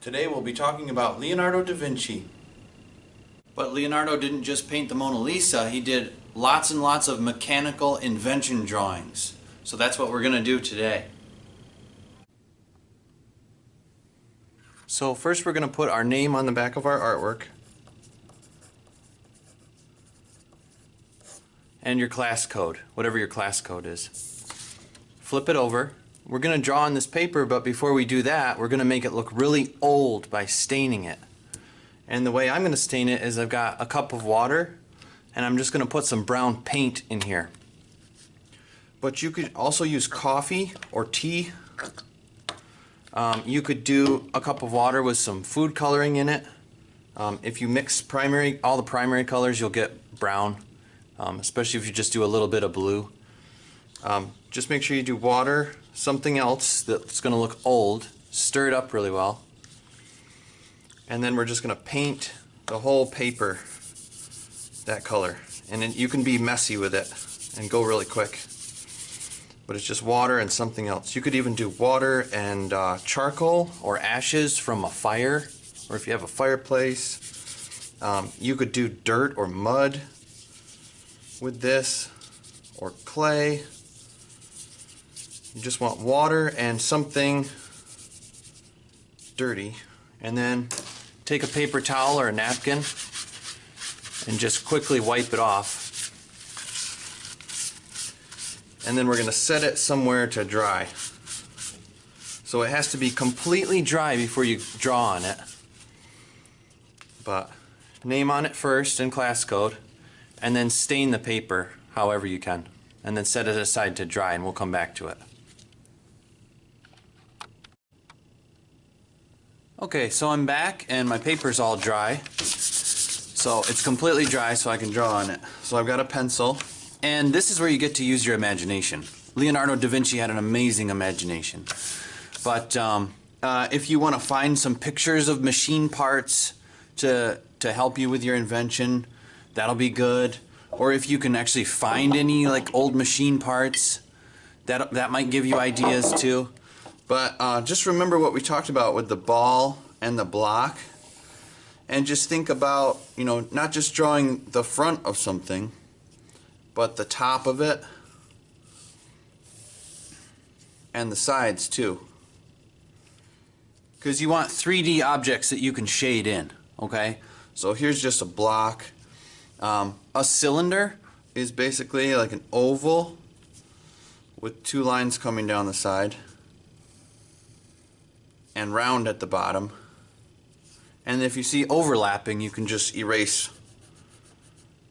Today we'll be talking about Leonardo da Vinci. But Leonardo didn't just paint the Mona Lisa, he did lots and lots of mechanical invention drawings. So that's what we're going to do today. So first we're going to put our name on the back of our artwork. And your class code, whatever your class code is. Flip it over. We're going to draw on this paper, but before we do that, we're going to make it look really old by staining it. And the way I'm going to stain it is I've got a cup of water, and I'm just going to put some brown paint in here. But you could also use coffee or tea. You could do a cup of water with some food coloring in it. If you mix all the primary colors, you'll get brown, especially if you just do a little bit of blue. Just make sure you do water, something else that's going to look old, stir it up really well, and then we're just going to paint the whole paper that color. And then you can be messy with it and go really quick, but it's just water and something else. You could even do water and charcoal or ashes from a fire, or if you have a fireplace. You could do dirt or mud with this, or clay. You just want water and something dirty, and then take a paper towel or a napkin and just quickly wipe it off. And then we're going to set it somewhere to dry. So it has to be completely dry before you draw on it. But name on it first in class code, and then stain the paper however you can, and then set it aside to dry, and we'll come back to it. Okay, so I'm back and my paper's all dry. So it's completely dry so I can draw on it. So I've got a pencil, and this is where you get to use your imagination. Leonardo da Vinci had an amazing imagination. But if you want to find some pictures of machine parts to help you with your invention, that'll be good. Or if you can actually find any like old machine parts, that might give you ideas too. But just remember what we talked about with the ball and the block, and just think about, not just drawing the front of something, but the top of it and the sides too. Because you want 3D objects that you can shade in, okay? So here's just a block. A cylinder is basically like an oval with two lines coming down the side and round at the bottom. And if you see overlapping, you can just erase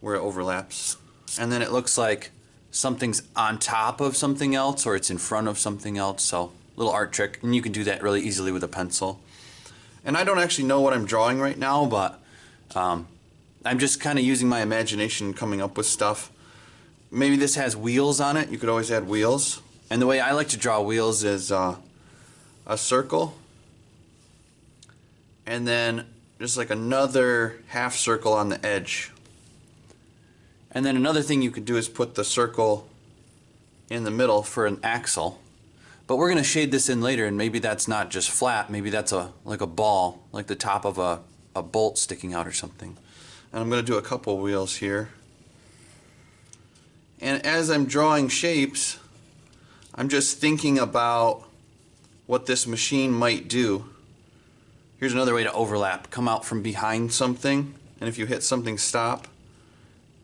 where it overlaps. And then it looks like something's on top of something else, or it's in front of something else. So, little art trick, and you can do that really easily with a pencil. And I don't actually know what I'm drawing right now, but I'm just kind of using my imagination, coming up with stuff. Maybe this has wheels on it. You could always add wheels. And the way I like to draw wheels is a circle, and then just like another half circle on the edge. And then another thing you could do is put the circle in the middle for an axle. But we're going to shade this in later, and maybe that's not just flat, maybe that's like a ball, like the top of a bolt sticking out or something. And I'm going to do a couple wheels here. And as I'm drawing shapes, I'm just thinking about what this machine might do. Here's another way to overlap. Come out from behind something, and if you hit something, stop,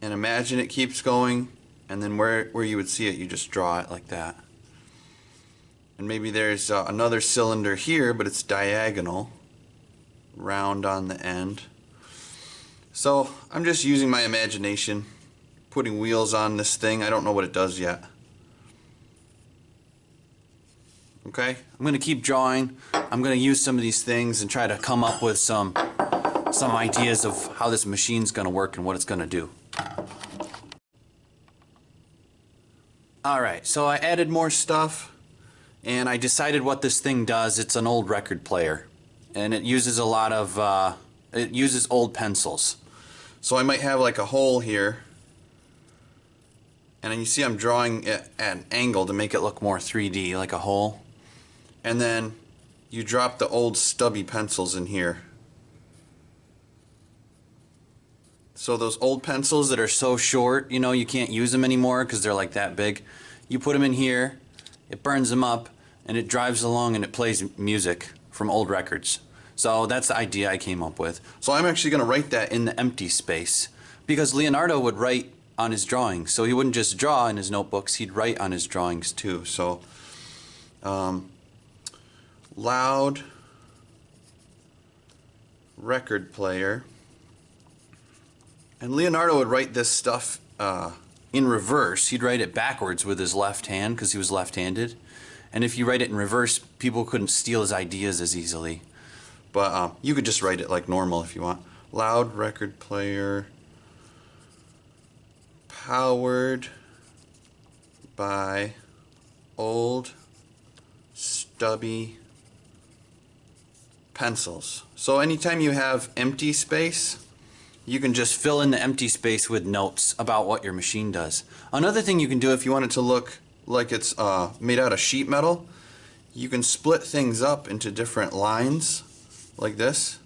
and imagine it keeps going, and then where you would see it, you just draw it like that. And maybe there's another cylinder here, but it's diagonal, round on the end. So I'm just using my imagination, putting wheels on this thing. I don't know what it does yet. Okay, I'm going to keep drawing. I'm going to use some of these things and try to come up with some ideas of how this machine's going to work and what it's going to do. Alright, so I added more stuff, and I decided what this thing does. It's an old record player, and it uses a lot of, it uses old pencils. So I might have like a hole here, and you see I'm drawing it at an angle to make it look more 3D, like a hole. And then you drop the old stubby pencils in here. So those old pencils that are so short, you know, you can't use them anymore because they're like that big. You put them in here, it burns them up, and it drives along and it plays music from old records. So that's the idea I came up with. So I'm actually going to write that in the empty space because Leonardo would write on his drawings. So he wouldn't just draw in his notebooks, he'd write on his drawings too. So loud record player. And Leonardo would write this stuff in reverse. He'd write it backwards with his left hand because he was left-handed. And if you write it in reverse, people couldn't steal his ideas as easily. But you could just write it like normal if you want. Loud record player powered by old stubby pencils. So anytime you have empty space, you can just fill in the empty space with notes about what your machine does. Another thing you can do if you want it to look like it's made out of sheet metal, you can split things up into different lines like this.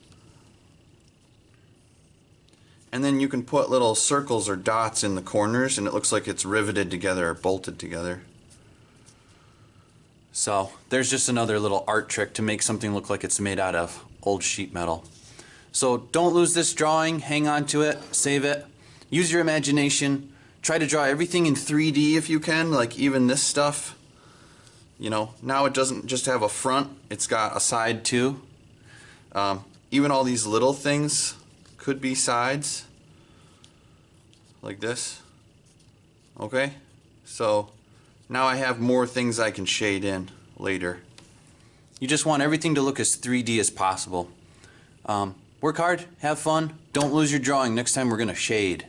And then you can put little circles or dots in the corners and it looks like it's riveted together or bolted together. So there's just another little art trick to make something look like it's made out of old sheet metal. So don't lose this drawing, hang on to it, save it, use your imagination, try to draw everything in 3D if you can, like even this stuff. You know, now it doesn't just have a front, it's got a side too. Even all these little things could be sides, like this. Okay, so now I have more things I can shade in later. You just want everything to look as 3D as possible. Work hard, have fun, don't lose your drawing. Next time we're going to shade.